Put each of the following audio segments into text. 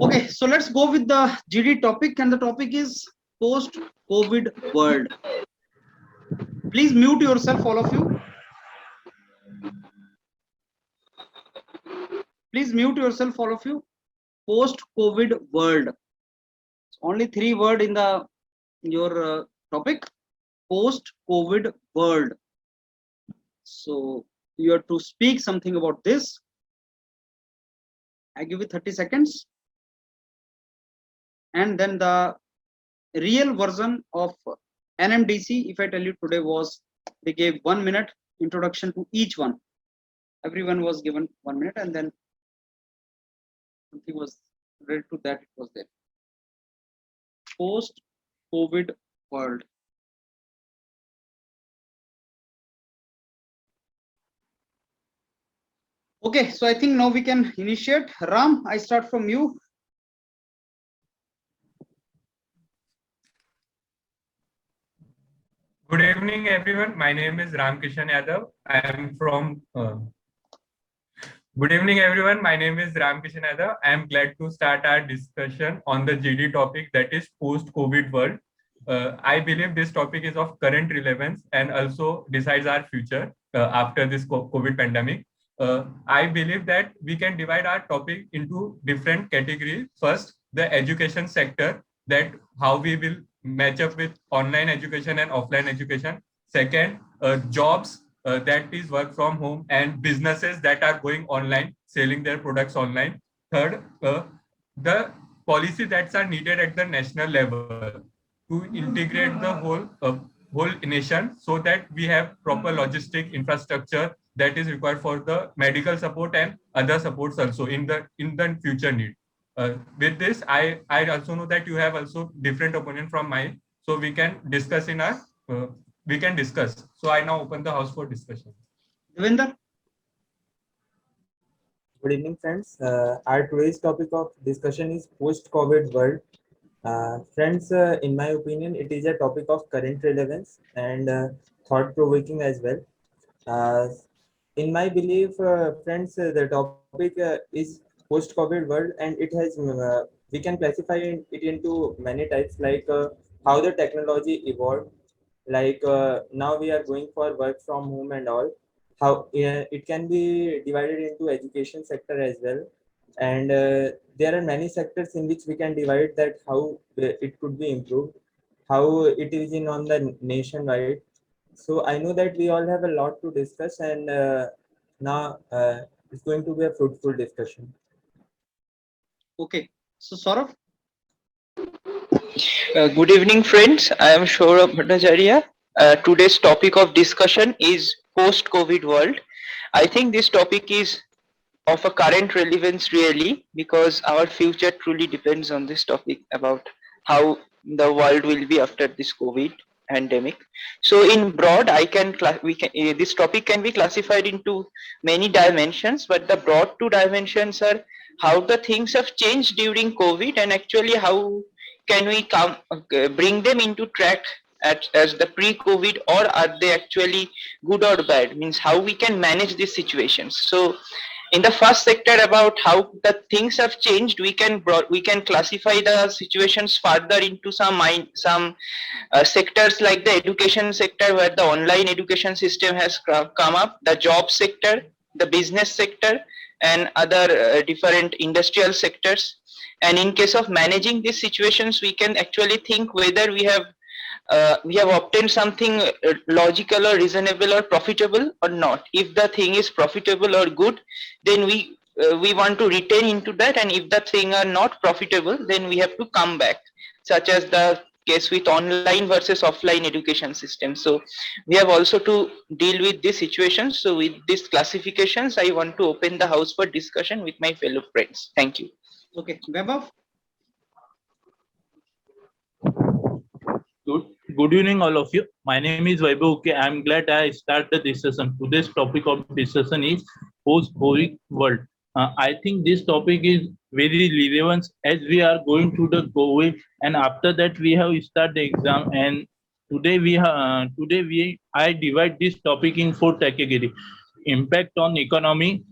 Okay, so let's go with the GD topic, and the topic is post-COVID world. Please mute yourself, all of you. Please mute yourself, all of you. Post-COVID world. Only three words in the your topic. Post-COVID world. So you have to speak something about this. I give you 30 seconds, and then the real version of NMDC, if I tell you today, was they gave 1 minute introduction to each one. Everyone was given 1 minute, and then something was related to that. It was there. Post-COVID world. Okay, so I think now we can initiate. Ram, I start from you. Good evening, everyone. My name is Ram Kishan Yadav. I am from. Good evening, everyone. My name is Ram Kishan Yadav. I am glad to start our discussion on the GD topic, that is post-COVID world. I believe this topic is of current relevance and also decides our future after this COVID pandemic. I believe that we can divide our topic into different categories. First, the education sector, that how we will match up with online education and offline education. Second, jobs, that is work from home, and businesses that are going online, selling their products online. Third, the policy that are needed at the national level to integrate the whole nation, so that we have proper logistic infrastructure that is required for the medical support and other supports also in the future need. With this, I also know that you have also different opinion from mine, so we can discuss in our we can discuss. So I now open the house for discussion. Devinder. Good evening, friends. Our today's topic of discussion is post-COVID world. Friends, in my opinion, it is a topic of current relevance and thought-provoking as well. In my belief, friends, the topic is post-COVID world, and it has we can classify it into many types, like how the technology evolved. Like now we are going for work from home and all. How it can be divided into education sector as well, and there are many sectors in which we can divide that how it could be improved, how it is in on the nationwide. So I know that we all have a lot to discuss, and now it's going to be a fruitful discussion. Okay, so Saurav. Good evening, friends. I am Saurabh Bhattacharya. Today's topic of discussion is post-COVID world. I think this topic is of a current relevance really, because our future truly depends on this topic about how the world will be after this COVID pandemic. So in broad, this topic can be classified into many dimensions, but the broad two dimensions are how the things have changed during COVID, and actually how can we bring them into track as the pre-COVID, or are they actually good or bad? Means how we can manage these situations. So in the first sector, about how the things have changed, we can classify the situations further into some sectors, like the education sector, where the online education system has come up, the job sector, the business sector, and other different industrial sectors. And in case of managing these situations, we can actually think whether we have obtained something logical or reasonable or profitable or not. If the thing is profitable or good, then we want to retain into that, and if the thing are not profitable, then we have to come back, such as the case with online versus offline education system. So we have also to deal with these situations. So with these classifications, I want to open the house for discussion with my fellow friends. Thank you. Okay, Vaibhav. Good evening, all of you. My name is Vaibhav. Okay, I'm glad I start the discussion. Today's topic of discussion is post-COVID world. I think this topic is very relevant as we are going through the COVID, and after that we have started the exam. And I divide this topic in four categories: impact on economy,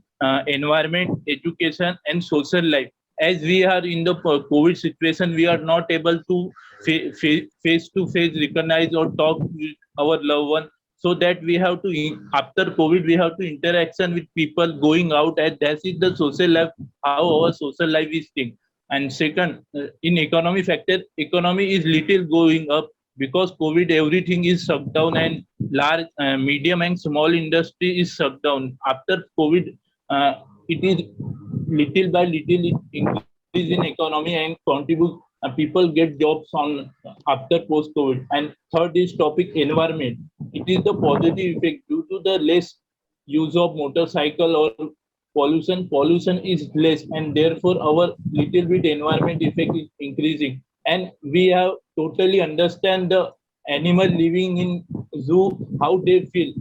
environment, education, and social life. as we are in the COVID situation, we are not able to face to face recognize or talk with our loved one. So that we have to, after COVID, we have to interaction with people going out, and that is the social life, how our social life is thing. And second, in economy factor, economy is little going up because COVID, everything is shut down, and large, medium and small industry is shut down. After COVID, it is little by little it increase in economy and contribute. People get jobs on after post COVID. And third is topic environment. It is the positive effect due to the less use of motorcycle or pollution. Pollution is less, and therefore our little bit environment effect is increasing. And we have totally understand the animal living in zoo, how they feel.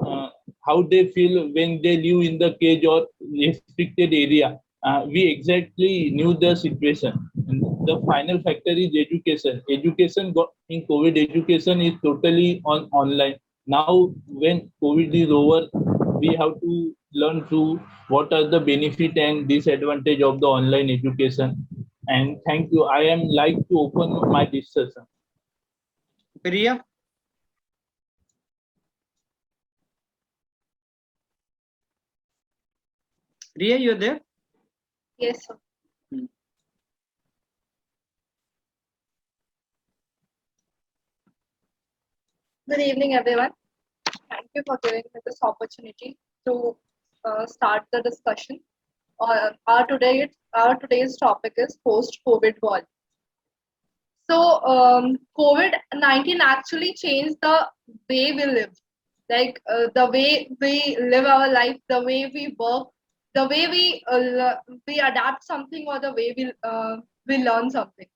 Uh, how they feel when they live in the cage or restricted area. We exactly knew the situation. And the final factor is education. Education in COVID, education is totally on online. Now, when COVID is over, we have to learn through what are the benefit and disadvantage of the online education. And thank you. I am like to open my discussion. Priya, Priya, you're there? Yes, sir. Hmm. Good evening, everyone. Thank you for giving me this opportunity to start the discussion. Our today's topic is post-COVID world. So, COVID-19 actually changed the way we live, like the way we live our life, the way we work, the way we adapt something, or the way we learn something.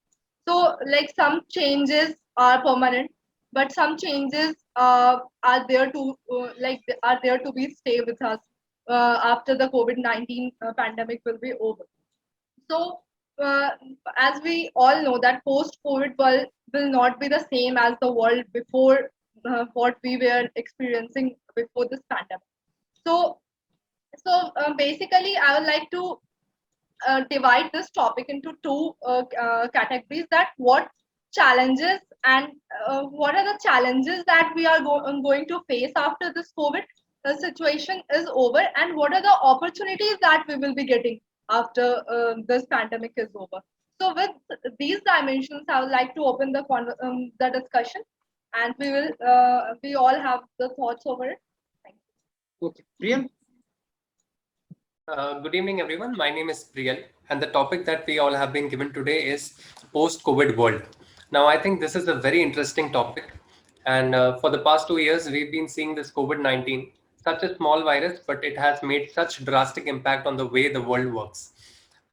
So, like some changes are permanent, but some changes are there to are there to be stay with us after the COVID-19 pandemic will be over. So, as we all know, that post-COVID world will not be the same as the world before what we were experiencing before this pandemic. So, basically, I would like to divide this topic into two categories: that what challenges and what are the challenges that we are going to face after this COVID situation is over, and what are the opportunities that we will be getting after this pandemic is over. So with these dimensions, I would like to open the discussion, and we all have the thoughts over it. Thank you. Okay, Priya. Good evening, everyone. My name is Priyal, and the topic that we all have been given today is post-COVID world. Now, I think this is a very interesting topic, and for the past 2 years, we've been seeing this COVID-19, such a small virus, but it has made such drastic impact on the way the world works.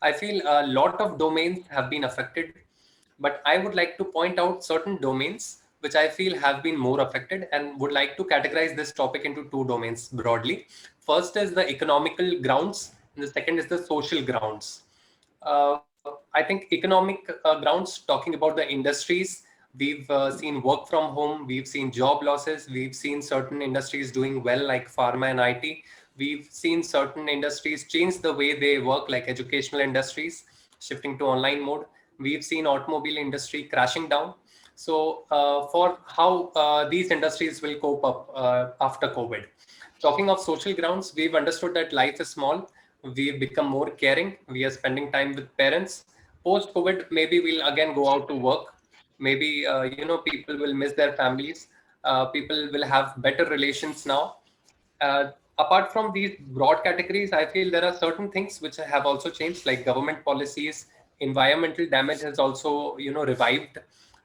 I feel a lot of domains have been affected, but I would like to point out certain domains which I feel have been more affected, and would like to categorize this topic into two domains broadly. First is the economical grounds, and the second is the social grounds. I think economic grounds, talking about the industries, we've seen work from home, we've seen job losses, we've seen certain industries doing well like pharma and IT. We've seen certain industries change the way they work, like educational industries, shifting to online mode. We've seen automobile industry crashing down. So for how these industries will cope up after COVID. Talking of social grounds, we've understood that life is small. We've become more caring. We are spending time with parents. Post COVID, maybe we'll again go out to work. Maybe people will miss their families. People will have better relations now. Apart from these broad categories, I feel there are certain things which have also changed, like government policies. Environmental damage has also revived.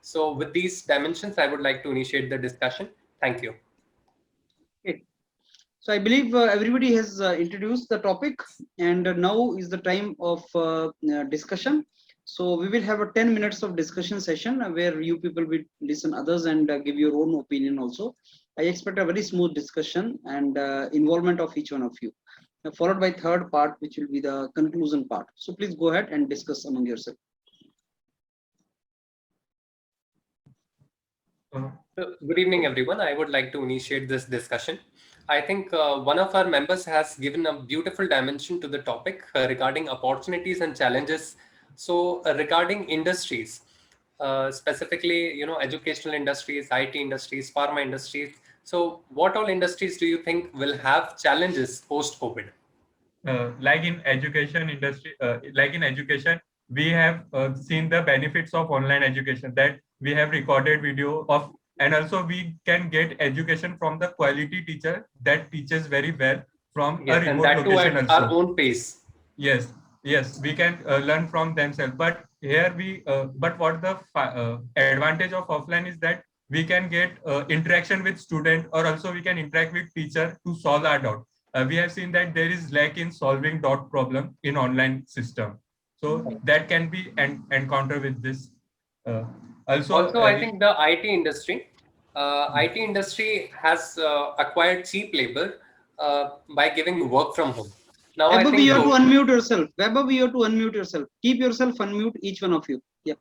So with these dimensions, I would like to initiate the discussion. Thank you. Okay. So I believe everybody has introduced the topic, and now is the time of discussion. So we will have a 10 minutes of discussion session where you people will listen others and give your own opinion also. I expect a very smooth discussion and involvement of each one of you, followed by third part, which will be the conclusion part. So please go ahead and discuss among yourself. Good evening, everyone. I would like to initiate this discussion. I think one of our members has given a beautiful dimension to the topic regarding opportunities and challenges So regarding industries, specifically, educational industries, IT industries, pharma industries. So what all industries do you think will have challenges post-COVID? Like in education industry, we have seen the benefits of online education, that we have recorded video of, and also we can get education from the quality teacher that teaches very well from a Yes, and remote that too location at also. our own pace. Yes, we can learn from themselves. But here but what the advantage of offline is that we can get interaction with student, or also we can interact with teacher to solve our doubt. We have seen that there is lack in solving doubt problem in online system. So that can be encountered with this. Also, I think the IT industry has acquired cheap labor by giving work from home. Now, I Vaibhav, think you have to unmute yourself. Vaibhav, you have to unmute yourself. Keep yourself unmute, each one of you. Yeah.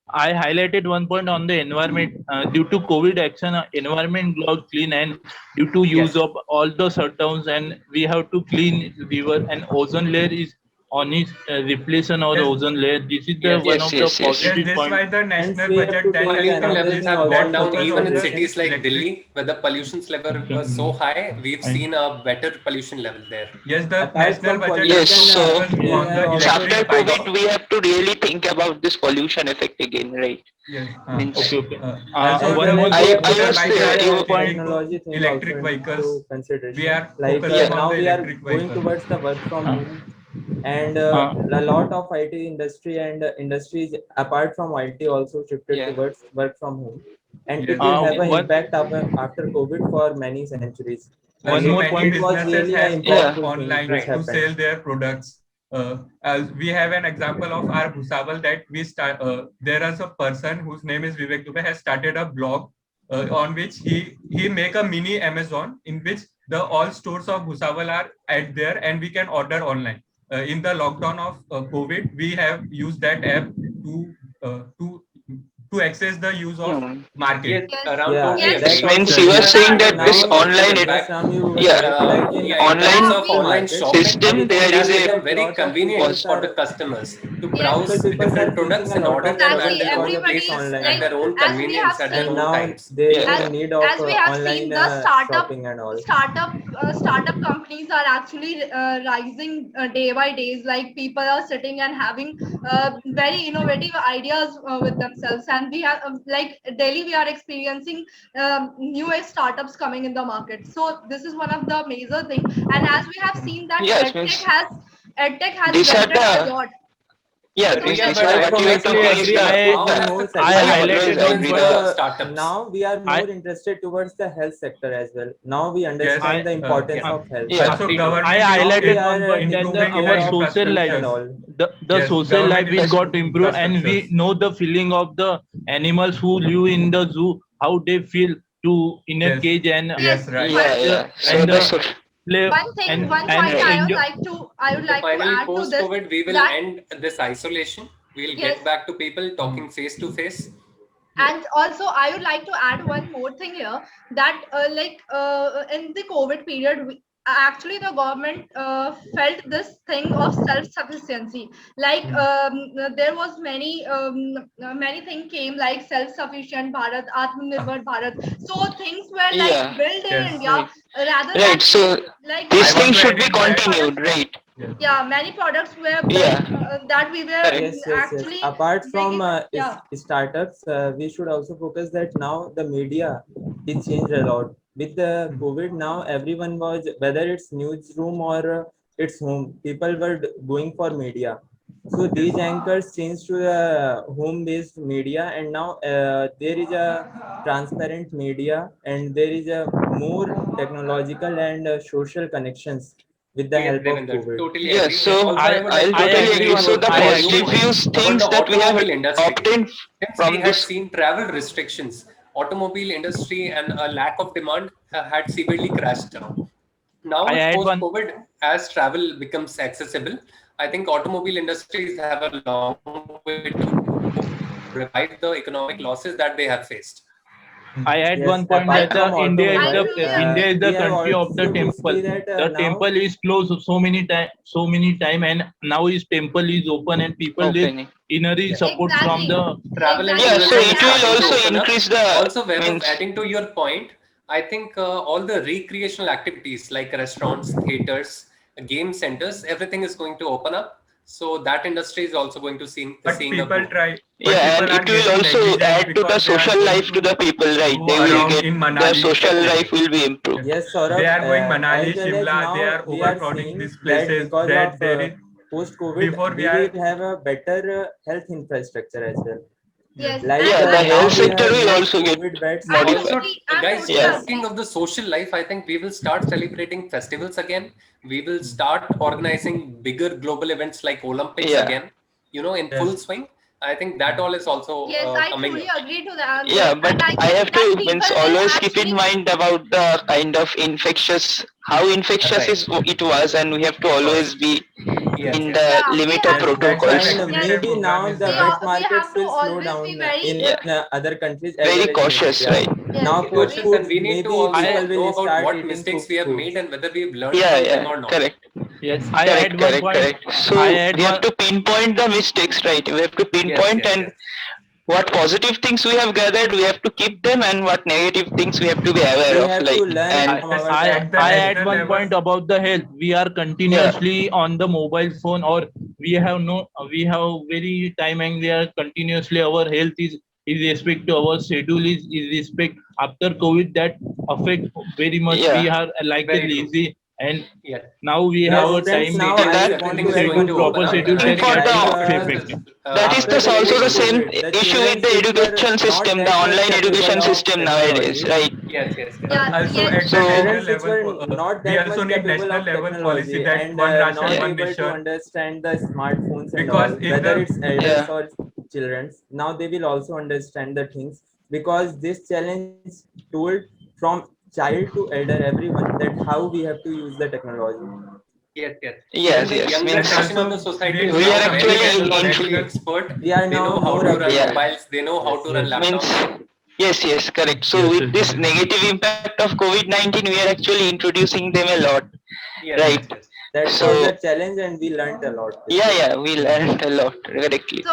I highlighted one point on the environment. Due to COVID action, environment got clean, and due to use of all the shutdowns, and we have to clean river, and ozone layer is on its replacement of the Yes. ozone layer. This is the Yes, one yes, of yes, the yes. Yes, positive that's point. why the national we have budget to that take has pollution another levels thing have also gone down focus even on in the cities like electric- Delhi, where the pollution level was so high. We've seen a better pollution level there. Yes, the Apart national from budget Yes, has so focused we on have the also after electric bikes. COVID, we have to really think about this pollution effect again, right? Yes. Means Okay. Also, One there more was I- a I was motorbike there, that you- was changing technology to thing electric also into vehicles. consideration. We are Like focusing on now the we are electric going vehicle. towards the work from home, and a lot of IT industry and industries apart from IT also shifted Yeah. towards work from home, and Yes. it will have an One- impact after COVID for many centuries. One And Also, more it, many point. it was businesses really has an gone impactful thing online which Right. to happened. sell their products. As we have an example of our Bhusawal, that we start. There is a person whose name is Vivek Dubey, has started a blog on which he make a mini Amazon in which the all stores of Bhusawal are at there, and we can order online. In the lockdown of COVID, we have used that app to access the use of Hmm. market. Yes. Ram Yeah, totally Yes. agree. Means also you are there. saying that Now, this online just now you Yeah. said, like in In terms Online of offline online market, shopping, system, there it has is a become very lot of convenient people for are- the customers to Yes. browse people are different facing products a and lot order of them Exactly. at their own Everybody this is places, online. at their own like, as we convenience, have at their And seen, own now times. there is as, a need of as we have online seen, the shopping and all. startup companies are actually rising day by days. Like, people are sitting and having very innovative ideas with themselves, and we have like daily we are experiencing new age startups coming in the market. So this is one of the major thing. And as we have seen that Yes, means edtech has these are ventured a the lot. Yeah, So these, yes, these are Apart what from you that, talking is agree. the one more I segment. highlighted always one agree point. with startups. Now we are more interested towards the health sector as well. Now we understand the importance yes. of health. Yeah. Also, Absolutely. government I is highlighted We one are point that improving taking in our care of social food life, and all. the Yes, social life government is is got improved, and we infrastructures. know the feeling of the animals who live in the zoo, how they feel to in a Yes. cage and Yes, right. Yeah, yeah. So and the so play one and point Right. I would So like to finally, add to this, post-COVID, we will that end this isolation. We'll yes. get back to people talking face to face. And also I would like to add one more thing here, that in the COVID period, actually the government felt this thing of self-sufficiency. Like, there was many things came, like self-sufficient Bharat, Atmanirbhar Bharat. So things were like Yeah. built in Yes. India, rather Right. than So like these I want things to should add be in that. continued, right? Yes. yeah, many products were built Yeah. that we were Correct. Yes, yes. actually Apart from bringing, yeah. startups, we should also focus that now the media is changed a lot. With the COVID, now everyone was, whether it's newsroom or it's home, people were going for media. So these anchors changed to the home-based media, and now there is a transparent media, and there is a more technological and social connections with the Yes, help of Devendra, COVID. totally Yes. agree. So Also, I would like I'll to I totally add agree agree. one So more- the I positive agree. views about things the that we have automobile industry. obtained Since from we have this. seen travel restrictions, automobile industry and a lack of demand had severely crashed down. Now, I add one- post-COVID, as travel becomes accessible, I think automobile industries have a long way to revive the economic losses that they have faced. I add Yes, one point apart that from India is automobile, India is the we have country of the also to temple. see that The now temple is closed so many time, and now his temple is open, and people is Opening. inner support from Exactly. the Travel and Yeah, tourism so is it will starting to also open up. increase the Also, Vaibhav, means adding to your point, I think all the recreational activities like restaurants, theaters, game centers, everything is going to open up. So that industry is also going to But seeing a people boom. try, but yeah, and people are it will getting also negligent add to the because they are social going life to the to people, right? go They will around get in their Manali. social Yes, life will be improved. yes. Yes, They Saurabh, are going Manali, as well as Shimla. They now are we are overcrowding seeing these that places because that of there is post-COVID, before we we are will have a better health infrastructure as well. yes. Yes, Like Yeah, and the now health we sector have will more also get COVID beds I all. modified. Also, totally, I'm guys, totally Yeah, talking agree. of the social life, I think we will start celebrating festivals again. We will start organizing bigger global events like Olympics yeah, again, in full Yes. swing. I think that all is also Yes, I coming truly up. agree to that, yeah. and But I I think have that to people means will always keep in actually. mind about the kind of infectious, how infectious Right. is it was, and we have to It always was. be Yes, in yes. the Yeah, we limit of have Yes, to that's why protocols. And vaccinated maybe program now is the there. wet we markets have to will slow always be down very in Yeah, other countries as very well as in cautious, India. right? yes, Now yes. cooked Question We, that foods, we need to maybe also I people know will about start what eating mistakes cooked we have made foods. and whether we've learned Yeah, from them yeah, or not. correct. yes, I Correct, add one correct, point. correct. So I add we have one. to pinpoint the mistakes, right? We have to Yes, pinpoint yes, and yes. what positive things we have gathered, we have to keep them, and what negative things we have to be We aware of, have to like learn I, and from our I At the I shortcomings. add national one level, point about the health. We are yeah, continuously on the mobile phone, or we have very time, and we are continuously our health is respect to our schedule is respect after COVID that affect very much. yeah. We are like a Very true. lazy, and Yes. now we have Now, Yes, a friends, since time now So I since that want everything to is add going schedule one to more open proper up, point. schedule I thing can think for get that Like also the faces that is after this the also the limitations. same post-COVID, the issue with children the were education not system, the that much online capable education of system nowadays, technology. right? Yes, yes, yes. yeah, also yes, at the So national Children which level, were not we that also much need capable national of level policy technology that and one ration, not yeah, one able to mission. understand the smartphones and all, Because if whether the it's elders yeah, or children, now they will also understand the things because this challenge told from child to elder everyone that how we have to use the technology. Yes, yes. Even yes, the yes. younger and Means section of also the society is we we are now very actually communicate technologically national. expert. We are They now know how more to run yeah, updated. mobiles. They know how Yes, to run means laptops. yes, yes, correct. So yes, with yes, this yes. negative impact of COVID-19, we are actually introducing them a lot, Yes, right? yes, yes. that was So the challenge and we learned a lot with yeah, this. yeah, we learned a lot correctly.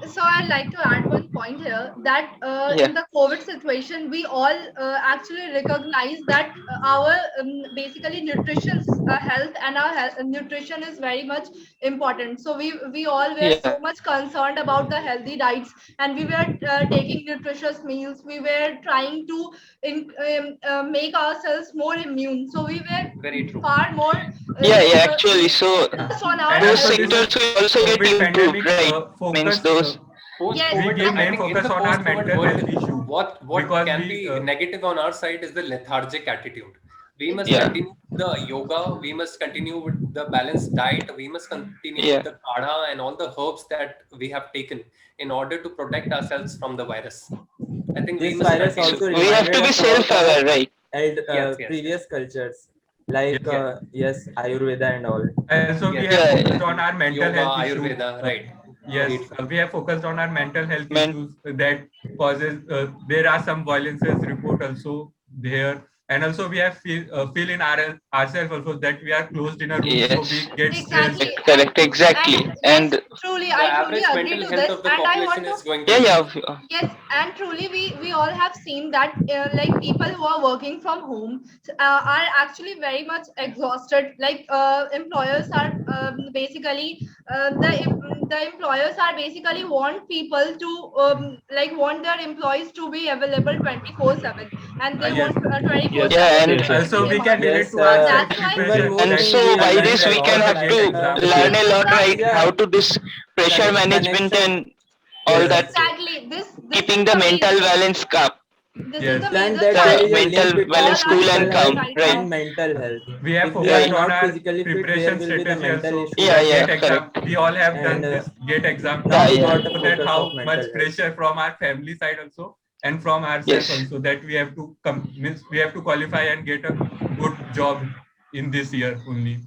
so I'd like to add one point here that Yeah, in the COVID situation, we all actually recognize that our basically nutrition health and our health, nutrition is very much important. So we all were yeah, so much concerned about the healthy diets, and we were taking nutritious meals. We were trying to make ourselves more immune. So we were Very true. far more yeah, yeah. Actually, so focused on our And those also health. this sectors will also get COVID improved, pandemic right? Means focus those. Yes, we Post-COVID, give I main think in focus the on our post-COVID mental world, health issue what because can we be negative on our side is the lethargic attitude. We must Yeah, Exactly. continue the yoga. We must continue with the balanced diet. We must continue with yeah. the kadha and all the herbs that we have taken in order to protect ourselves from the virus. I think we This must virus continue. So also we have reminded to be us about our self-aware, right? Yes, yes, yes, previous cultures like yes. yes, yes, Ayurveda and all. Also we yes. have Yeah, focused yeah. on our mental Yoga, health issue. Ayurveda, Uh, right? yes, Very true. we have focused on our mental health Men, issues that causes. There are some violences report also there, and also we have feel in ourselves also that we are closed in a room, so yes. we get stressed. Exactly. Correct, correct, And exactly. yes, And truly, The I truly average agree mental to health this. of the And I want population to, is going to yeah, yeah, improve. yes, and truly, we all have seen that like people who are working from home are actually very much exhausted. Like employers are basically the employers are basically want people to like want their employees to be available 24/7, and they Yes, want Yes, 24/7 yeah, and yes, yes. connectivity also we can among them. relate Yes, to ourself That's why even pressure more and that thing so we we by need learned this a we lot can to have like get to exam learn a clear. lot, this is right? How a to this pressure management connection. and all Yes, that, exactly this keeping is the the mental major balance up, this is Yes, the learned major that there the is challenge a link mental we between all balance, are cool physical and facing health calm, right right? and now. mental health. we have If we are focused Right. on not our physically fit, there preparation will be the strategy mental also. issue Yeah, The as yeah, gate well. exam, correct. we all have And done this gate exam now Yeah, to we yeah, got a know that focus of how mental much health. pressure from our family side also and from ourselves yes, also that we have to come means we have to qualify and get a good job in this year only.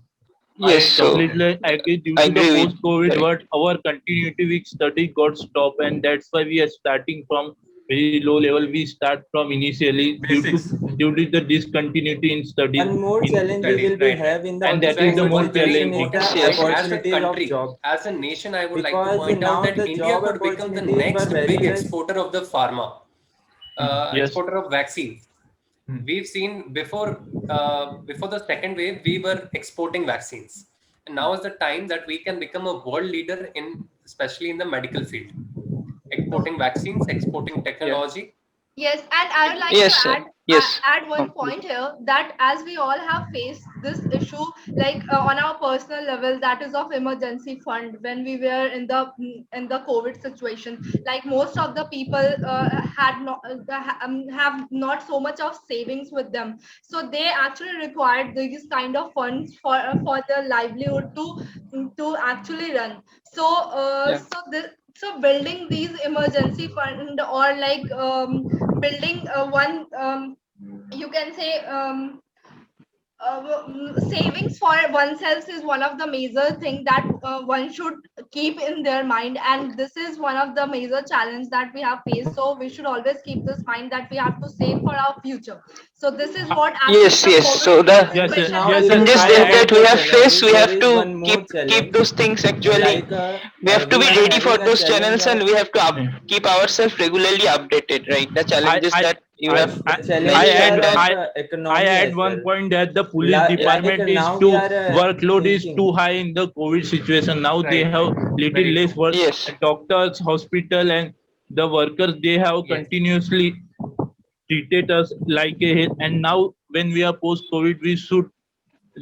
yes. I So completely agree. Due I to the agree with post-COVID correct. world, our continuity week study got stopped, and that's why we are starting from very low level. We start from initially Basics. due to the discontinuity in studies. One more challenge we studies, will be right, have in the And that is the post-COVID more situation is challenging. the Yes. As a opportunities of country, job. as a nation, I would like to Because point now out that the India job could become the opportunities next were very big less. exporter of the pharma, Yes. exporter of vaccines. Hmm. We've seen before the second wave, we were exporting vaccines, and now is the time that we can become a world leader in, especially in the medical field, exporting vaccines, exporting technology. Yes, and I would like Yes, to sir. add Yes. add one point here, that as we all have faced this issue, like on our personal level, that is of emergency fund when we were in the COVID situation. Like most of the people had not have not so much of savings with them, so they actually required these kind of funds for their livelihood to actually run. So Yeah. so building these emergency fund, or like building one you can say savings for oneself is one of the major thing that one should keep in their mind, and this is one of the major challenge that we have faced. So we should always keep this mind that we have to save for our future. So this is what actually Yes, the yes. COVID So the Yes, situation Now has yes, in if sir. this we I talk days add about that we the have faced, challenges, we there have is to one more keep challenge. those things actually. Like We have to we be are ready for having a those challenge channels, and of we have to keep ourselves regularly updated, right? The challenges I that you I have I, the challenges I are mentioned, add and of I I economy add as one well. point that the police Like department is now we too are workload is thinking. too high in the COVID situation. Now they Right. have little Very less true. work. yes, Doctors, hospital, and the workers, they have Yes. continuously treated us like a hit. And now when we are post COVID, we should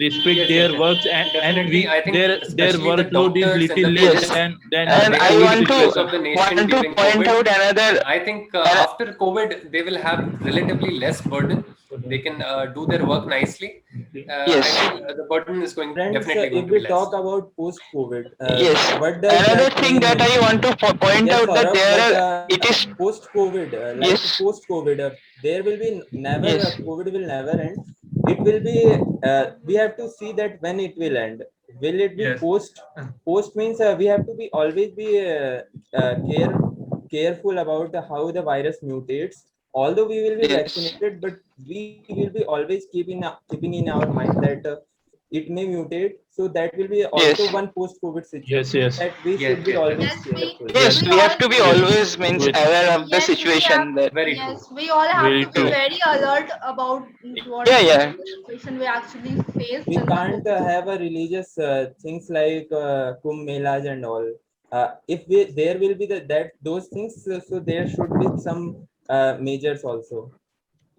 respect Yes, their yes, yes. works, and Definitely, I think their especially the workload is doctors and little the less yes. police than are And the the I COVID actual want pillars to of the situation. nation during point COVID. out another. I think an- after COVID, they will have relatively less burden. They can do their work nicely. I Yes, feel the burden is going Friends, definitely going if to be we less. talk about post-COVID, yes. what does Another that thing that mean? I want to point Yes, out that Saurabh, there but are. It is post-COVID, like yes, post-COVID, there will be never, yes, COVID will never end. It will be, we have to see that when it will end. Will it be Yes. post? Post means we have to be always be careful about how the virus mutates. Although we will be yes, vaccinated, but we will be always keeping in our mind that it may mutate. So that will be also yes. one post-COVID Yes, situation yes, that we Yes, should be yes, yes. always yes careful. Yes, we we have all to be yes. always means With aware of the yes we have situation that. Very true. yes we all have very to be true. very alert about what Yeah, is yeah. the situation we actually faced We in the can't COVID. have a religious things like Kumbh Melas and all. If there will be that those things, so there should be some measures also.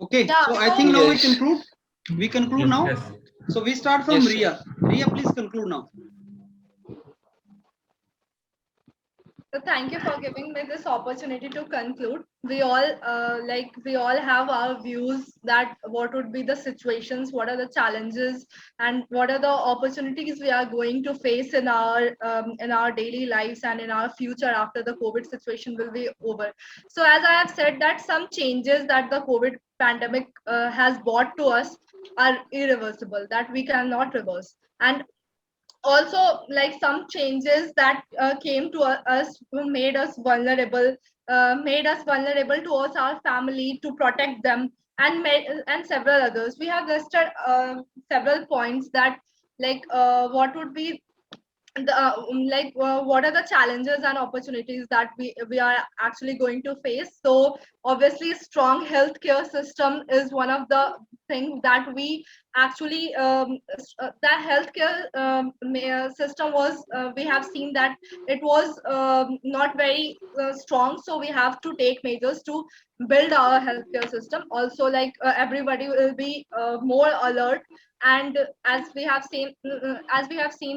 Okay. Yeah, So I so think now we Yes, conclude. We conclude Yes. now. Yes. So we start from yes, sir. Ria. Ria, please conclude now. So thank you for giving me this opportunity to conclude. We all we all have our views that what would be the situations, what are the challenges, and what are the opportunities we are going to face in our daily lives and in our future after the COVID situation will be over. So as I have said, that some changes that the COVID pandemic has brought to us are irreversible, that we cannot reverse, and also like some changes that came to us who made us vulnerable towards our family to protect them, and several others we have listed several points that what would be what are the challenges and opportunities that we are actually going to face. So obviously strong healthcare system is one of the things that we actually the healthcare system was we have seen that it was not very strong, so we have to take measures to build our healthcare system. Also everybody will be more alert, and as we have seen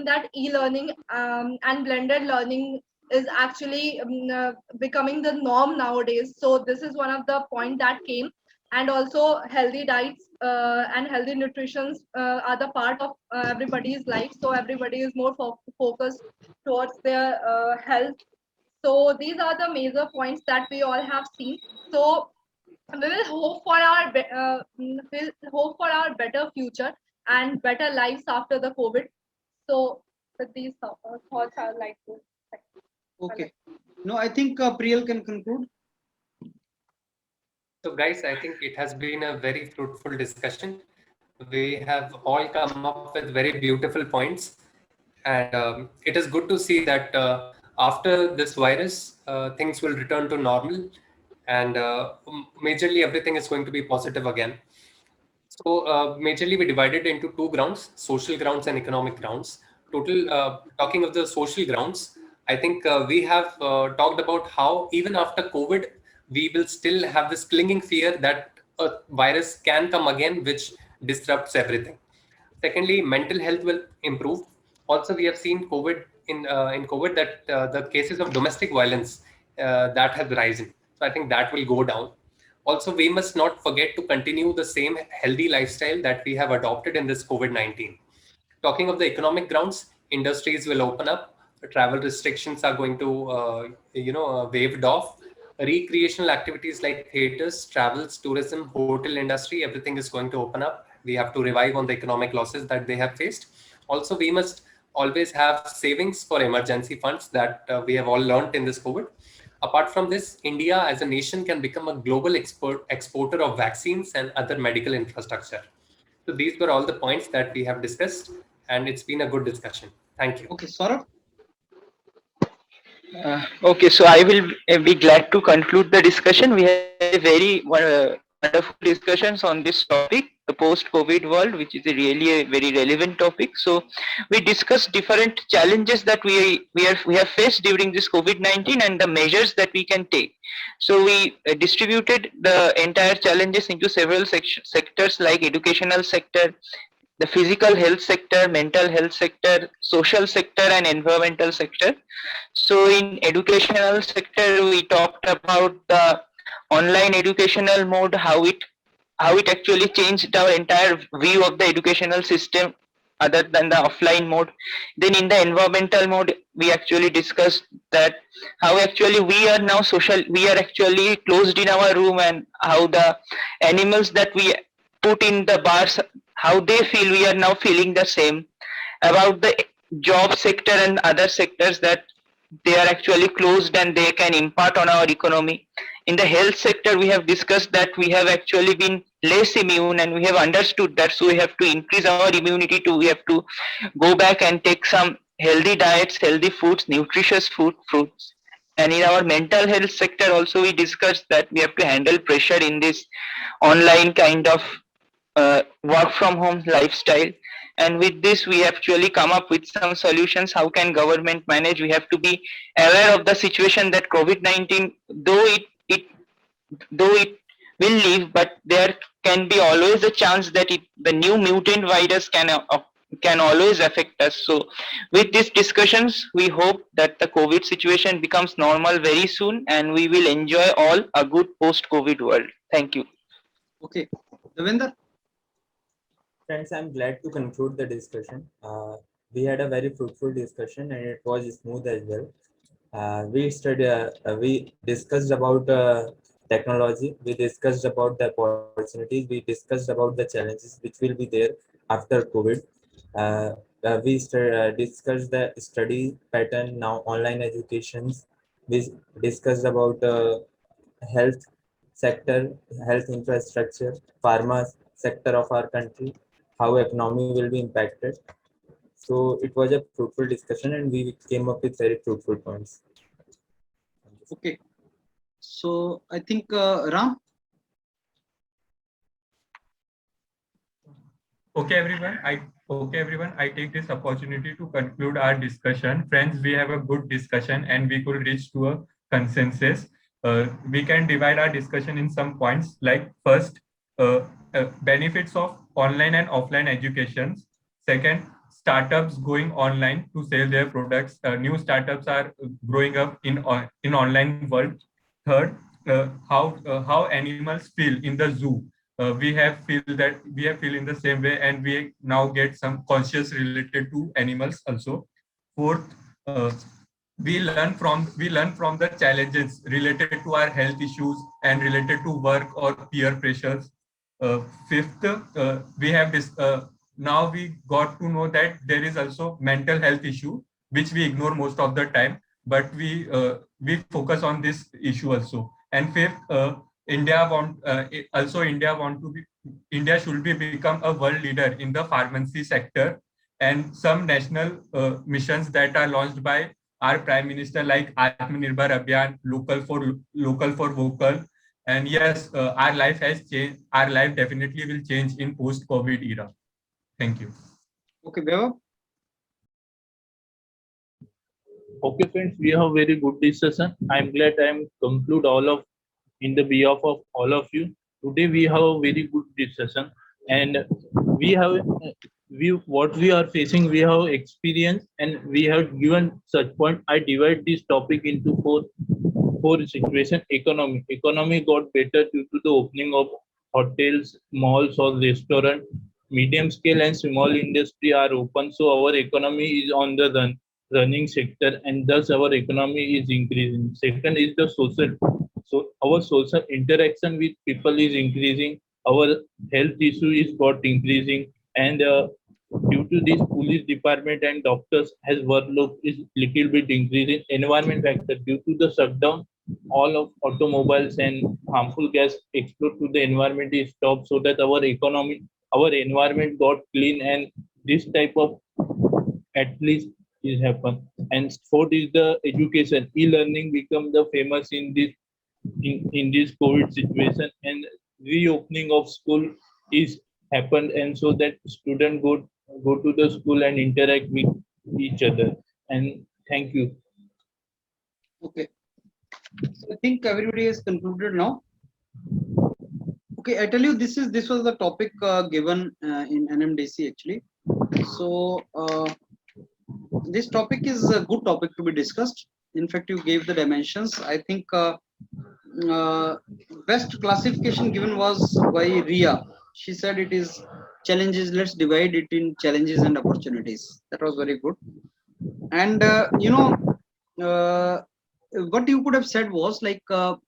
that e-learning and blended learning is actually becoming the norm nowadays. So this is one of the point that came, and also healthy diets and healthy nutrition are the part of everybody's life, so everybody is more focused towards their health. So these are the major points that we all have seen. So we will hope for we'll hope for our better future and better lives after the COVID. So with these thoughts, I would like to. Okay. No, I think Priyal can conclude. So guys, I think it has been a very fruitful discussion. We have all come up with very beautiful points. And it is good to see that after this virus, things will return to normal, and majorly everything is going to be positive again. So majorly we divided into two grounds: social grounds and economic grounds. Total talking of the social grounds, I think we have talked about how even after COVID, we will still have this clinging fear that a virus can come again, which disrupts everything. Secondly, mental health will improve. Also, we have seen COVID in COVID that the cases of domestic violence that has risen. So I think that will go down. Also, we must not forget to continue the same healthy lifestyle that we have adopted in this COVID-19. Talking of the economic grounds, industries will open up. Travel restrictions are going to, waived off. Recreational activities like theaters, travels, tourism, hotel industry, everything is going to open up. We have to revive on the economic losses that they have faced. Also, we must always have savings for emergency funds that we have all learned in this COVID. Apart from this, India as a nation can become a global exporter of vaccines and other medical infrastructure. So these were all the points that we have discussed, and it's been a good discussion. Thank you. Okay, Saurabh. Okay, so I will be glad to conclude the discussion. We had a very wonderful discussions on this topic, the post-COVID world, which is really a very relevant topic. So we discussed different challenges that we have faced during this COVID-19 and the measures that we can take. So we distributed the entire challenges into several sectors like educational sector, the physical health sector, mental health sector, social sector, and environmental sector. So in educational sector, we talked about the online educational mode, how it actually changed our entire view of the educational system other than the offline mode. Then in the environmental mode, we actually discussed that how actually we are now we are actually closed in our room, and how the animals that we put in the bars, how they feel, we are now feeling the same. About the job sector and other sectors, that they are actually closed and they can impact on our economy. In the health sector, we have discussed that we have actually been less immune, and we have understood that, so we have to increase our immunity to, we have to go back and take some healthy diets, healthy foods, nutritious fruits. And in our mental health sector also, we discussed that we have to handle pressure in this online kind of work from home lifestyle. And with this, we actually come up with some solutions. How can government manage? We have to be aware of the situation that COVID-19, though it will leave, but there can be always a chance that the new mutant virus can always affect us. So with these discussions, we hope that the COVID situation becomes normal very soon, and we will enjoy all a good post-COVID world. Thank you. Okay, Devinder. Friends, I'm glad to conclude the discussion. We had a very fruitful discussion and it was smooth as well. We discussed about technology, we discussed about the opportunities, we discussed about the challenges which will be there after COVID. We discussed the study pattern, now online educations. We discussed about health sector, health infrastructure, pharma sector of our country, how economy will be impacted. So it was a fruitful discussion and we came up with very fruitful points. Okay, so I think Ram. Okay, everyone. I take this opportunity to conclude our discussion. Friends, we have a good discussion and we could reach to a consensus. We can divide our discussion in some points, like first, benefits of online and offline education. Second, startups going online to sell their products. New startups are growing up in online world. Third, how animals feel in the zoo. We have feel in the same way, and we now get some conscious related to animals also. Fourth, we learn from the challenges related to our health issues and related to work or peer pressures. Fifth, we have this. Now we got to know that there is also mental health issue which we ignore most of the time, but we focus on this issue also. And fifth, India should be become a world leader in the pharmacy sector, and some national missions that are launched by our Prime Minister, like Atmanirbhar Abhiyan, local for vocal. And yes, our life has changed. Our life definitely will change in post-COVID era. Thank you. Okay, Beva. Okay, friends, we have very good discussion. I'm glad I'm conclude all of in the behalf of all of you. Today we have a very good discussion, and we have what we are facing. We have experience, and we have given such point. I divide this topic into four situation. Economy got better due to the opening of hotels, malls, or restaurant. Medium scale and small industry are open, so our economy is on the running sector, and thus our economy is increasing. Second is the social. So our social interaction with people is increasing. Our health issue is got increasing, and due to this, police department and doctors has workload is little bit increasing. Environment factor, due to the shutdown, all of automobiles and harmful gas explode to the environment is stopped, so that our environment got clean, and this type of at least is happen. And fourth is the education. E-learning become the famous in this COVID situation, and reopening of school is happened, and so that student go to the school and interact with each other. And thank you. Okay. So I think everybody has concluded now. Okay, I tell you, this was the topic given in NMDC actually. So this topic is a good topic to be discussed. In fact, you gave the dimensions. I think best classification given was by Ria. She said it is challenges. Let's divide it in challenges and opportunities. That was very good. And what you could have said was like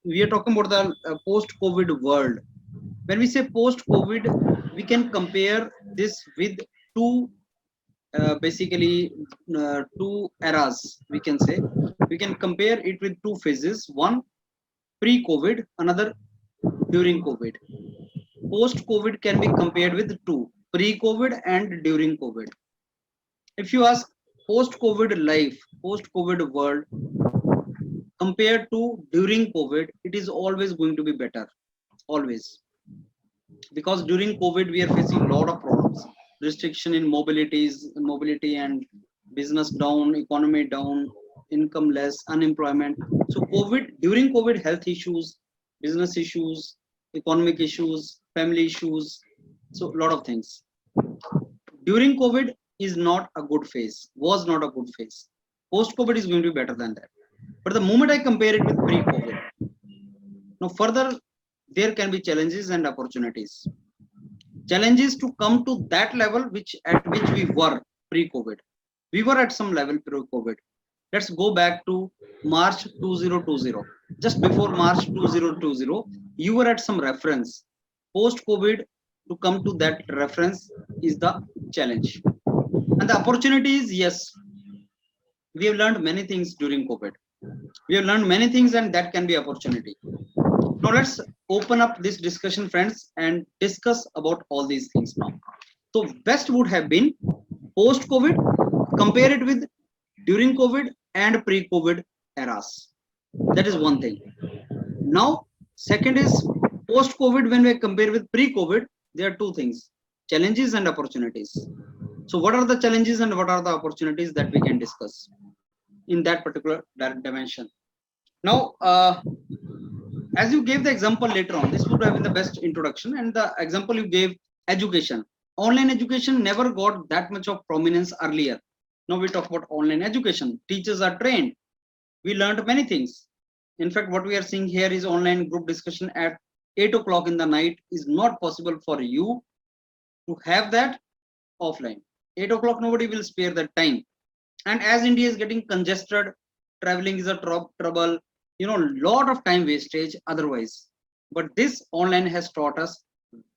we are talking about the post-COVID world. When we say post-COVID, we can compare this with two basically two eras. We can say we can compare it with two phases. One pre-COVID, another during COVID. Post-COVID can be compared with two: pre-COVID and during COVID. If you ask post-COVID life, post-COVID world compared to during COVID, it is always going to be better, always. Because during COVID, we are facing a lot of problems. Restriction in mobility and business down, economy down, income less, unemployment. So during COVID, health issues, business issues, economic issues, family issues, so a lot of things. During COVID is not a good phase, was not a good phase. Post-COVID is going to be better than that. But the moment I compare it with pre-COVID, now further, there can be challenges and opportunities. Challenges to come to that level at which we were pre-COVID. We were at some level pre-COVID. Let's go back to March 2020. Just before March 2020, you were at some reference. Post-COVID, to come to that reference is the challenge. And the opportunity is, yes, we have learned many things during COVID. We have learned many things, and that can be opportunity. Now let's open up this discussion, friends, and discuss about all these things now. So best would have been post-COVID, compare it with during COVID and pre-COVID eras. That is one thing. Now, second is post-COVID, when we compare with pre-COVID, there are two things: challenges and opportunities. So what are the challenges and what are the opportunities that we can discuss in that particular dimension? Now, as you gave the example later on, this would have been the best introduction, and the example you gave, education. Online education never got that much of prominence earlier. Now we talk about online education. Teachers are trained. We learned many things. In fact, what we are seeing here is online group discussion at 8 o'clock in the night is not possible for you to have that offline. 8 o'clock, nobody will spare that time. And as India is getting congested, traveling is a trouble, lot of time wastage otherwise. But this online has taught us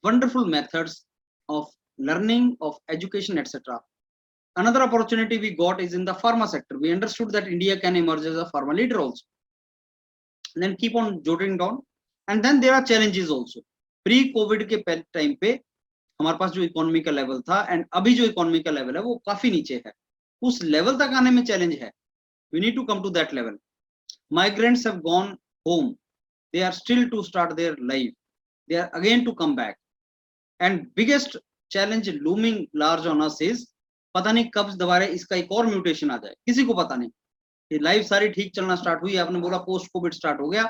wonderful methods of learning, of education, etc. Another opportunity we got is in the pharma sector. We understood that India can emerge as a pharma leader also. And then keep on jotting down. And then there are challenges also. Pre covid के time पे हमारे पास जो economy का level था and अभी जो economy का level है वो काफी नीचे है, उस लेवल तक आने में चैलेंज है। We need to come to that level. Migrants have gone home, they are still to start their life, they are again to come back, and biggest challenge looming large on us is पता नहीं कब दोबारा इसका एक और mutation आ जाए, किसी को पता नहीं। ये लाइफ सारी ठीक चलना स्टार्ट हुई, आपने बोला पोस्ट कोविड स्टार्ट हो गया,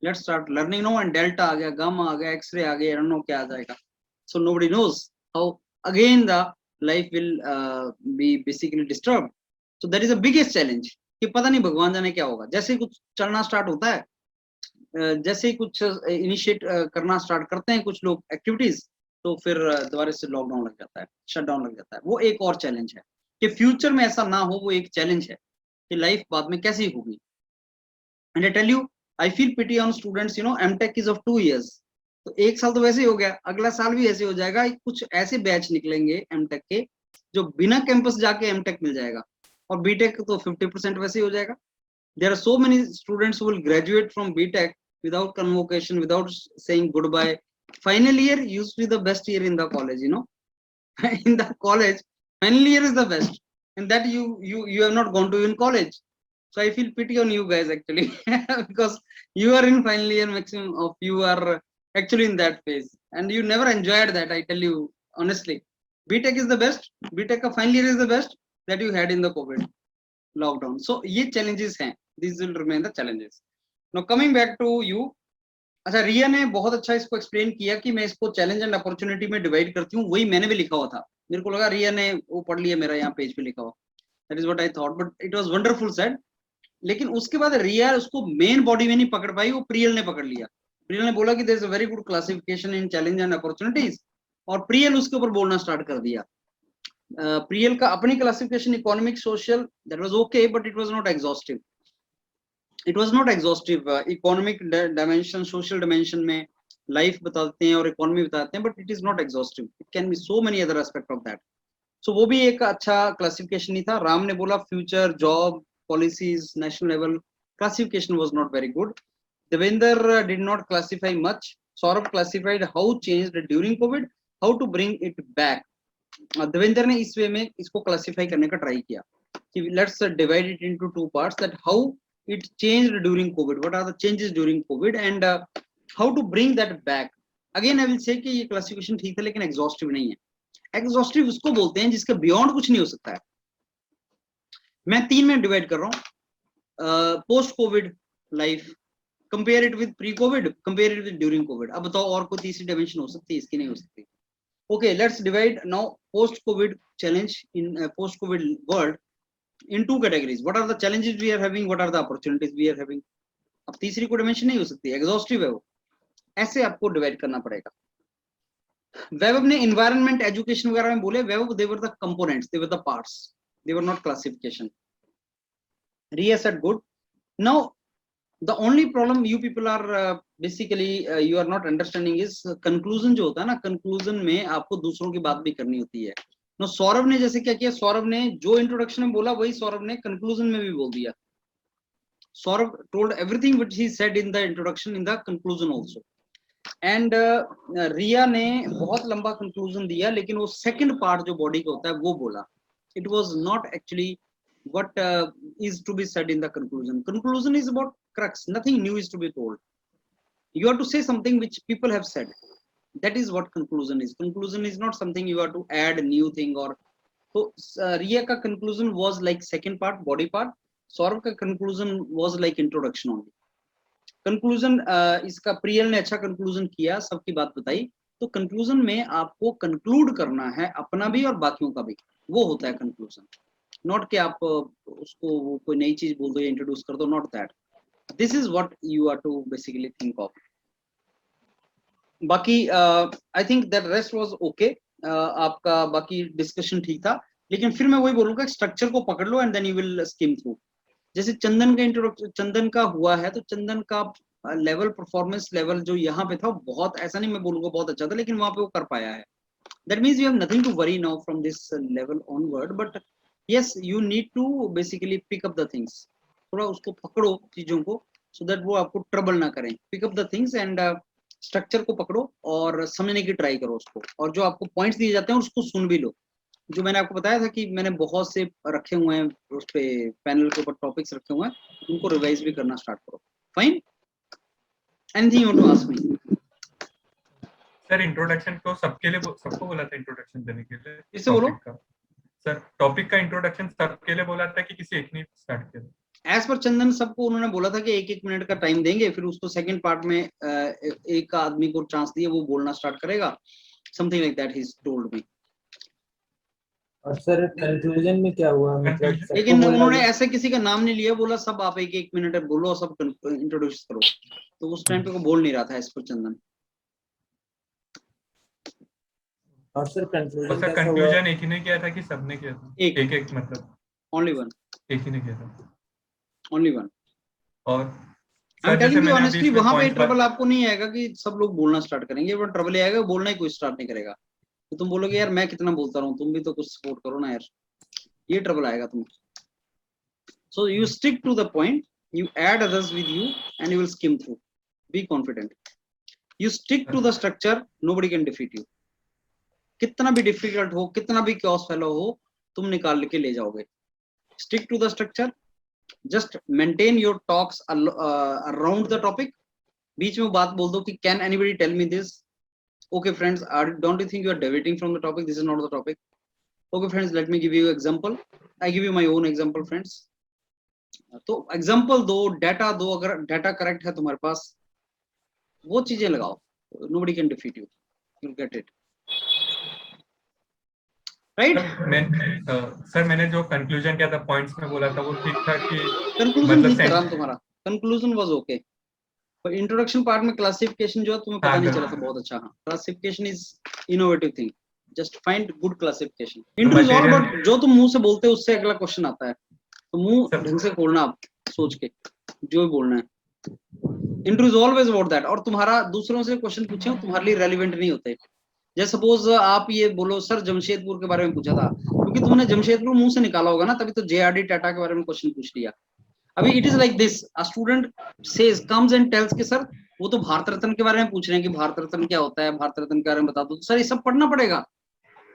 let's start learning no, and delta आ गया, गामा आ गया, एक्सरे आ गया, नो क्या आ जाएगा। So nobody knows how again the life will be basically disturb. So that is a biggest challenge कि पता नहीं भगवान जाने क्या होगा। जैसे ही कुछ चलना स्टार्ट होता है, जैसे ही कुछ इनिशिएट करना स्टार्ट करते हैं कुछ लोग एक्टिविटीज, तो फिर दोबारा से लॉकडाउन लग जाता है, शटडाउन लग जाता है। वो एक और चैलेंज है कि फ्यूचर में ऐसा ना हो, वो एक चैलेंज है कि लाइफ बाद में कैसी होगी। And I tell you, I feel pity on students, you know, MTech is of 2 years, तो 1 साल तो वैसे ही हो गया, अगला साल भी ऐसे हो जाएगा। कुछ ऐसे बैच निकलेंगे एमटेक के जो बिना कैंपस जाके एमटेक मिल जाएगा, और बीटेक तो 50% वैसे ही हो जाएगा। There are so many students who will graduate from BTech without convocation, without saying goodbye. Final year used to be the best year in the college, you know. In the college, final year is the best, and that you have not gone to in college. So I feel pity on you guys actually, because you are in final year, maximum of you are actually in that phase, and you never enjoyed that. I tell you honestly, BTech is the best. BTech का final year is the best that you had in the COVID lockdown. So ये challenges हैं, these will remain the challenges. Now coming back to you, अच्छा रिया ने बहुत अच्छा इसको explain किया कि मैं इसको चैलेंज एंड अपॉर्चुनिटी में डिवाइड करती हूँ, वही मैंने भी लिखा हुआ था। मेरे को लगा रिया ने वो पढ़ लिया मेरा यहाँ पेज पे लिखा हुआ, that is what I thought, but it was wonderful said. लेकिन उसके बाद रिया उसको मेन बॉडी में नहीं पकड़ पाई, वो प्रियल ने पकड़ लिया। प्रियल ने बोला कि there is a very good classification in challenge and opportunities, और प्रियल उसके ऊपर बोलना स्टार्ट कर दिया। प्रियल का अपनी classification economic social, that was okay, but it was not exhaustive. It was not exhaustive. Economic dimension, social dimension में लाइफ बताते हैं और इकोनॉमी बताते हैं, but it is not exhaustive, it can be so many other aspect of that. So वो भी एक अच्छा क्लासिफिकेशन नहीं था। राम ने बोला future, job, policies, national level, classification was not very good. Devendra did not classify much. Saurabh classified how changed during covid, how to bring it back. Devendra ने इस वे में इसको क्लासिफाई करने का ट्राई किया कि let's divide it into 2 parts, that how it changed during COVID, what are the changes during COVID, and how to bring that back. Again I will say कि ये classification ठीक है, लेकिन exhaustive नहीं है। exhaustive उसको बोलते हैं जिसके beyond कुछ नहीं हो सकता है। मैं 3 में डिवाइड कर रहा हूँ, post COVID life, compare it with pre COVID, compare it with during COVID। अब बताओ और कोई तीसरी dimension हो सकती है, इसकी नहीं हो सकती। Okay, let's divide now post COVID challenge in post COVID world in 2 categories. What are the challenges we are having, what are the opportunities we are having। अब तीसरी को डिमेंशन नहीं हो सकती, एग्जॉस्टिव है वो, ऐसे आपको डिवाइड करना पड़ेगा। वैभव ने एनवायरनमेंट, एजुकेशन वगैरह में बोले, Vaibhav they were the components, they were the parts, they were not classification. Riya said good. Now the only problem you people are basically you are not understanding is conclusion जो होता है ना, कंक्लूजन में आपको दूसरों की बात भी करनी होती है। नो सौरभ ने जैसे क्या किया, सौरभ ने जो इंट्रोडक्शन में बोला वही सौरभ ने कंक्लूजन में भी बोल दिया। Saurabh told everything which he said in the introduction in the conclusion also. And Riya ने बहुत लंबा कंक्लूजन दिया, लेकिन वो सेकंड पार्ट जो बॉडी का होता है वो बोला। It was not actually what is to be said in the conclusion. Conclusion is about crux, nothing new is to be told. You have to say something which people have said. That is what conclusion is. Conclusion is not something you have to add new thing or. So Riya ka conclusion was like second part, body part. Saurabh ka conclusion was like introduction only. Conclusion इसका प्रियल ने अच्छा conclusion किया, सबकी बात बताई। तो conclusion में आपको conclude करना है अपना भी और बाकियों का भी, वो होता है conclusion. Not कि आप उसको कोई नई चीज बोल दो या introduce कर दो, not that. This is what you are to basically think of. बाकी I think that rest was okay. आपका बाकी डिस्कशन ठीक था, लेकिन फिर मैं वही बोलूंगा स्ट्रक्चर को पकड़ लो and then you will skim through. जैसे चंदन का इंट्रोडक्शन, चंदन का हुआ है, तो चंदन का लेवल, परफॉर्मेंस लेवल जो यहाँ पे था बहुत, ऐसा नहीं मैं बोलूंगा बहुत अच्छा था, लेकिन वहां पे वो कर पाया है। That means you have nothing to worry now from this level onward, but yes you need to basically pick up the things. थोड़ा उसको पकड़ो चीजों को, सो दैट वो आपको ट्रबल ना करें. Pick up the things and structure को पकड़ो और समझने की ट्राई करो उसको, और जो आपको पॉइंट्स दिए जाते हैं उसको सुन भी लो. जो मैंने आपको बताया था कि मैंने बहुत से रखे हुए हैं उस पे पैनल के ऊपर टॉपिक्स रखे हुए हैं, उनको रिवाइज भी करना स्टार्ट करो. Fine. Anything you want to ask me? Sir introduction तो सबको बोला था इंट्रोडक्शन देने के लिए. इससे बोलो. topic का. सर टॉपिक का इंट्रोडक्शन सबके लिए बोला था कि किसी एक ने स्टार्ट किया? एज पर चंदन सबको उन्होंने बोला था कि 1-1 मिनट का टाइम देंगे, फिर उसको सेकंड पार्ट में एक आदमी को चांस दिए, वो बोलना स्टार्ट करेगा. Something like that he told me. और सर कंक्लूजन में क्या हुआ, मतलब सबको लेकिन बोला उन्होंने कि- ऐसे किसी का नाम नहीं लिया, बोला सब आप 1-1 मिनट बोलो और सब इंट्रोड्यूस करो. तो उस टाइम पे को बोल नहीं रहा था एज पर चंदन. और सर तो कंक्लूजन सर कैसा हुआ? कंक्लूजन एक ही ने किया था कि सबने किया था? एक. एक मतलब ओनली वन. एक ही ने किया था. Only one. और आई एम सर जैसे टेलिंग यू मैंने अभी ऑनेस्टली, इसमें वहां पे पॉइंट ट्रबल आपको नहीं आएगा कि सब लोग बोलना स्टार्ट करेंगे, बट ट्रबल आएगा बोलना ही कोई स्टार्ट नहीं करेगा. तो तुम बोलोगे यार मैं कितना बोलता रहूं, तुम भी तो कुछ सपोर्ट करो ना यार. ये ट्रबल आएगा तुम्हें. So you stick to the point, you add others with you and you will skim through. Be confident. You stick to the structure, nobody can defeat you. कितना भी डिफिकल्ट हो, कितना भी chaos फैला हो, तुम निकाल के ले जाओगे. Stick to the structure. Just maintain your talks around the topic. बीच में बात बोल दो कि can anybody tell me this? Okay friends, don't you think you are deviating from the topic? This is not the topic. Okay friends, let me give you example. I give you my own example friends. तो example दो, data दो. अगर data correct है तुम्हारे पास, वो चीजें लगाओ. Nobody can defeat you. You will get it right. Sir मैंने जो कंक्लूजन किया था पॉइंट्स में बोला था वो ठीक था कि कंक्लूजन मतलब ठीक कर रहा हूं तुम्हारा. कंक्लूजन वाज ओके, पर इंट्रोडक्शन पार्ट में क्लासिफिकेशन जो है तुम्हें पता नहीं चला था. बहुत अच्छा. हाँ, classification is innovative thing. Just find good classification. Intro is all about जो तुम मुंह से बोलते हो उससे अगला क्वेश्चन आता है, तो मुंह ढंग से खोलना, आप सोच के जो भी बोलना है. Intro is always about that. और तुम्हारा दूसरों से क्वेश्चन पूछे हो तुम्हारे लिए रेलिवेंट नहीं होते. जैसे सपोज आप ये बोलो सर जमशेदपुर के बारे में पूछा था, क्योंकि तुमने जमशेदपुर मुंह से निकाला होगा ना, तभी तो JRD टाटा के बारे में क्वेश्चन पूछ लिया. अभी it is like this, a student says comes and tells के सर वो तो भारत रत्न के बारे में पूछ रहे हैं कि भारत रत्न क्या होता है, भारत रत्न के बारे में बता दो. तो सर ये सब पढ़ना पड़ेगा.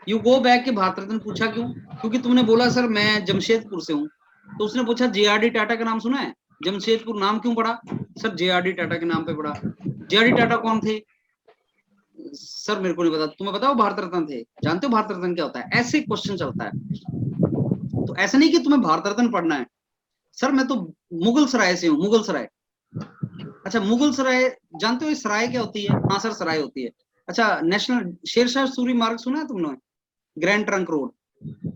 यू गो बैक कि भारत रत्न पूछा क्यों? क्योंकि तुमने बोला सर मैं जमशेदपुर से हूँ, तो उसने पूछा JRD टाटा का नाम सुना है? जमशेदपुर नाम क्यों पड़ा? सर JRD टाटा के नाम पे पड़ा. JRD टाटा कौन थे? सर मेरे को नहीं पता. तुम्हें बताओ भारत रत्न थे. जानते हो भारत रत्न क्या होता है? ऐसे क्वेश्चन चलता है. तो ऐसा नहीं कि तुम्हें भारत रत्न पढ़ना है. सर मैं तो मुगल सराय से हूँ. मुगल सराय, अच्छा मुगल सराय जानते हो सराय क्या होती है? हाँ सर सराय होती है. अच्छा नेशनल शेरशाह सूरी मार्ग सुना है तुमने? Grand trunk road,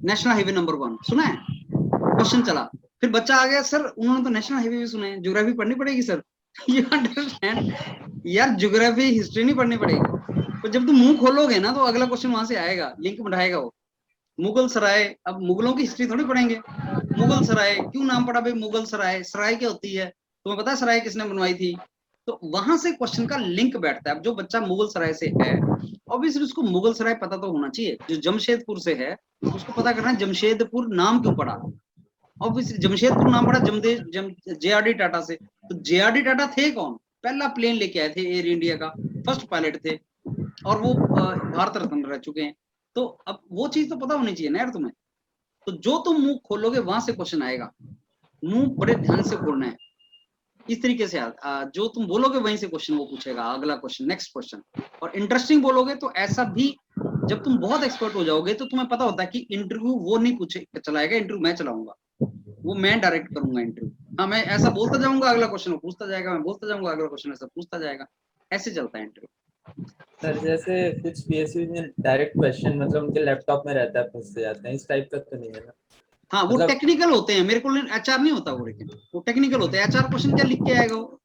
national highway number 1 सुना है? क्वेश्चन चला, फिर बच्चा आ गया सर उन्होंने तो नेशनल हाईवे भी सुना है. ज्योग्राफी पढ़नी पड़ेगी सर. यू अंडरस्टैंड यार, ज्योग्राफी हिस्ट्री नहीं पढ़नी पड़ेगी. तो जब तुम मुंह खोलोगे ना तो अगला क्वेश्चन वहां से आएगा, लिंक बढ़ाएगा वो. मुगल सराय, अब मुगलों की हिस्ट्री थोड़ी पढ़ेंगे. मुगल सराय क्यों नाम पड़ा भाई मुगल सराय? सराय क्या होती है तुम्हें पता है? सराय किसने बनवाई थी? तो वहां से क्वेश्चन का लिंक बैठता है. अब जो बच्चा मुगल सराय से है, ऑब्वियसली उसको मुगल सराय पता तो होना चाहिए. जो जमशेदपुर से है उसको पता करना है जमशेदपुर नाम क्यों पड़ा. ऑब्वियसली जमशेदपुर नाम पड़ा JRD टाटा से. तो JRD टाटा थे कौन? पहला प्लेन लेके आए थे एयर इंडिया का, फर्स्ट पायलट थे, और वो भारत रत्न रह चुके हैं. तो अब वो चीज तो पता होनी चाहिए ना यार तुम्हें. तो जो तुम मुंह खोलोगे वहां से क्वेश्चन आएगा. मुंह बड़े ध्यान से खोलना है. इस तरीके से जो तुम बोलोगे वहीं से क्वेश्चन वो पूछेगा, अगला क्वेश्चन, नेक्स्ट क्वेश्चन. और इंटरेस्टिंग बोलोगे तो ऐसा भी, जब तुम बहुत एक्सपर्ट हो जाओगे तो तुम्हें पता होता है कि इंटरव्यू वो नहीं पूछे चलाएगा, इंटरव्यू मैं चलाऊंगा, वो मैं डायरेक्ट करूंगा इंटरव्यू. हाँ मैं ऐसा बोलता जाऊंगा, अगला क्वेश्चन वो पूछता जाएगा, मैं बोलता जाऊंगा, अगला क्वेश्चन ऐसा पूछता जाएगा. ऐसे चलता है इंटरव्यू. सर जैसे कुछ PSU में डायरेक्ट क्वेश्चन मतलब उनके लैपटॉप में रहता है, फंस जाते हैं, इस टाइप का तो नहीं है ना? हाँ वो मतलब- टेक्निकल होते हैं. मेरे को HR नहीं होता वो, लेकिन वो टेक्निकल होते हैं. HR क्वेश्चन क्या लिख के आएगा वो?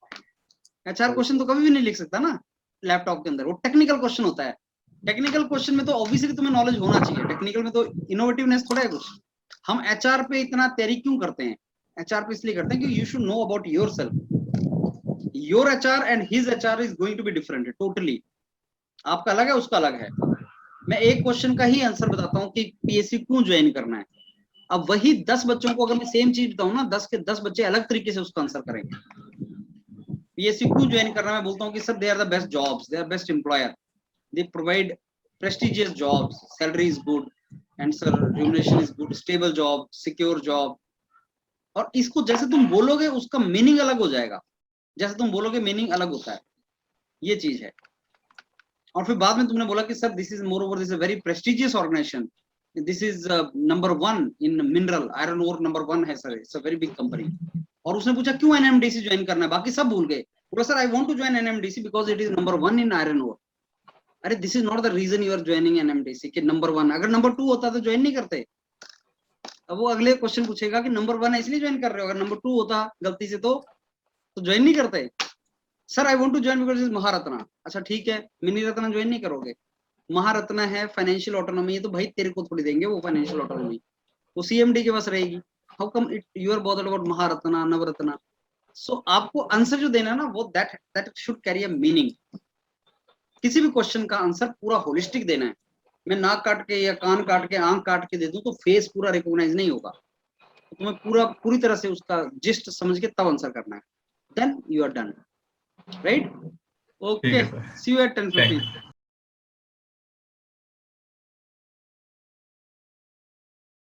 HR क्वेश्चन तो कभी भी नहीं लिख सकता ना लैपटॉप के अंदर. वो टेक्निकल क्वेश्चन होता है. टेक्निकल क्वेश्चन में तो ऑब्वियसली तुम्हें नॉलेज होना चाहिए. टेक्निकल में तो इनोवेटिवनेस थोड़ा है कुछ. हम HR पे इतना तैयारी क्यों करते हैं? HR पे इसलिए करते हैं कि you should know about yourself. Your HR and his HR is going to be different totally. आपका अलग है, उसका अलग है. मैं एक क्वेश्चन का ही आंसर बताता हूँ कि PSC क्यों ज्वाइन करना है. अब वही 10 बच्चों को अगर मैं सेम चीज बताऊं ना, 10 के 10 बच्चे अलग तरीके से उसका आंसर करेंगे. पीएसयू क्यों ज्वाइन करना, मैं बोलता हूँ कि sir they are the best jobs, they are best employer, they provide prestigious jobs, salary is good and sir remuneration is good, stable job, secure job. और इसको जैसे तुम बोलोगे उसका मीनिंग अलग हो जाएगा, जैसे तुम बोलोगे मीनिंग अलग होता है, ये चीज है। और फिर बाद में तुमने बोला कि sir this is moreover, this is a very prestigious organization, this is number 1 in mineral, iron ore number 1 है sir, it's a very big company. और उसने पूछा क्यों एनएमडीसी ज्वाइन करना है, बाकी सब भूल गए, बोला sir I want to join NMDC because it is number 1 in iron ore. अरे this is not the reason you are joining NMDC कि नंबर 1, अगर नंबर 2 होता तो ज्वाइन नहीं करते। अब वो अगले क्वेश्चन पूछेगा कि नंबर 1 है इसलिए ज्वाइन कर रहे हो, अगर नंबर 2 होता गलती से तो ज्वाइन नहीं करते। Sir I want to join because is Maharatna. अच्छा ठीक है, मिनी रत्ना ज्वाइन नहीं करोगे, महारत्ना है फाइनेंशियल ऑटोनॉमी, ये तो भाई तेरे को थोड़ी देंगे वो फाइनेंशियल ऑटोनॉमी, वो सीएमडी के पास रहेगी। How come it you are bothered about Maharatna Navratna? So आपको आंसर जो देना है ना वो that should carry a meaning. किसी भी क्वेश्चन का आंसर पूरा होलिस्टिक देना है। मैं नाक काट के या कान काट के आंख काट के दे दूं तो फेस पूरा रिकॉग्नाइज नहीं होगा, तो तुम्हें पूरी तरह से उसका जिस्ट समझ के तब आंसर करना है, then you are done, right? Okay, see you at 10:15।